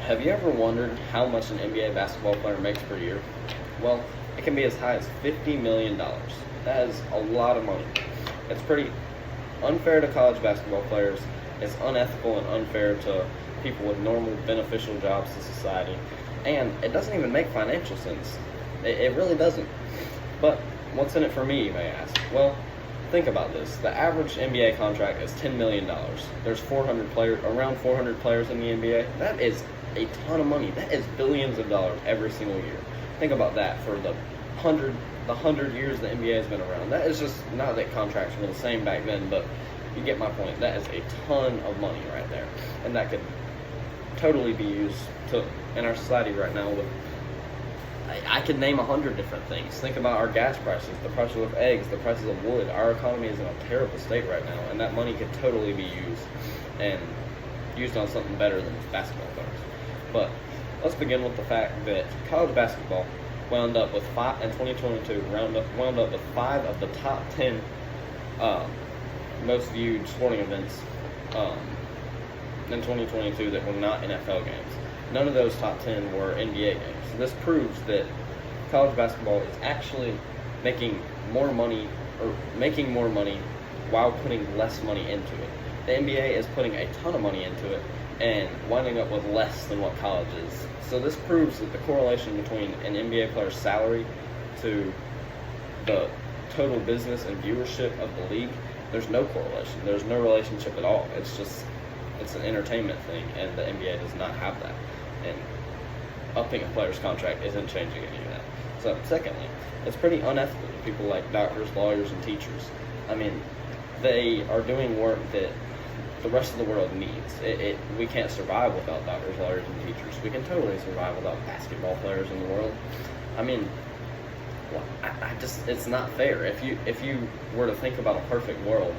Have you ever wondered how much an NBA basketball player makes per year? Well, it can be as high as $50 million. That is a lot of money. It's pretty unfair to college basketball players. It's unethical and unfair to people with normal beneficial jobs to society. And it doesn't even make financial sense. It really doesn't. But what's in it for me, you may ask? Well, think about this. The average NBA contract is $10 million. There's around 400 players in the NBA. That is a ton of money. That is billions of dollars every single year. Think about that for the hundred years the NBA has been around. That is just, not that contracts were the same back then, but you get my point. That is a ton of money right there, and that could totally be used in our society right now. I could name 100 different things. Think about our gas prices, the prices of eggs, the prices of wood. Our economy is in a terrible state right now, and that money could totally be used on something better than basketball players. But let's begin with the fact that college basketball wound up with in 2022 wound up with 5 of the top 10 most viewed sporting events in 2022 that were not NFL games. None of those top 10 were NBA games. So this proves that college basketball is actually making more money while putting less money into it. The NBA is putting a ton of money into it and winding up with less than what college is. So this proves that the correlation between an NBA player's salary to the total business and viewership of the league, there's no correlation. There's no relationship at all. It's an entertainment thing, and the NBA does not have that. And upping a player's contract isn't changing any of that. So secondly, it's pretty unethical to people like doctors, lawyers, and teachers. I mean, they are doing work that the rest of the world needs. We can't survive without doctors, lawyers, and teachers. We can totally survive without basketball players in the world. I mean, it's not fair. If you were to think about a perfect world,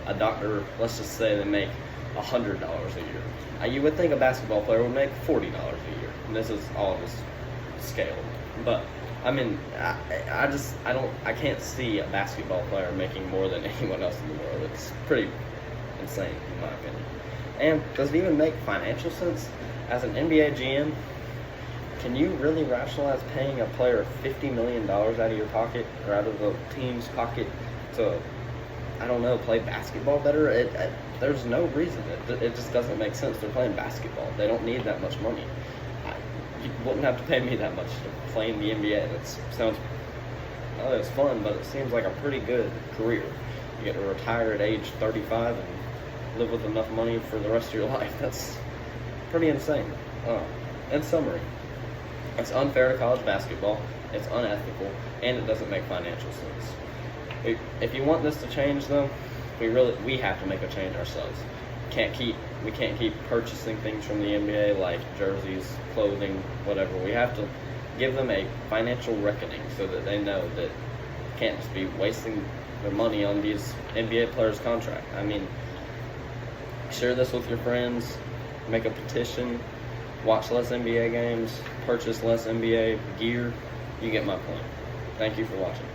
a doctor, let's just say they make $100 a year. You would think a basketball player would make $40 a year. And this is all just scaled. But I mean, I can't see a basketball player making more than anyone else in the world. It's pretty insane, in my opinion. And does it even make financial sense? As an NBA GM, can you really rationalize paying a player $50 million out of your pocket, or out of the team's pocket, to, I don't know, play basketball better? There's no reason. It just doesn't make sense. They're playing basketball. They don't need that much money. You wouldn't have to pay me that much to play in the NBA. It's fun, but it seems like a pretty good career. You get to retire at age 35 and live with enough money for the rest of your life. That's pretty insane. In summary, it's unfair to college basketball, it's unethical, and it doesn't make financial sense. If you want this to change, though, we have to make a change ourselves. We can't keep purchasing things from the NBA like jerseys, clothing, whatever. We have to give them a financial reckoning so that they know that they can't just be wasting their money on these NBA players' contract. I mean, share this with your friends, make a petition, watch less NBA games, purchase less NBA gear. You get my point. Thank you for watching.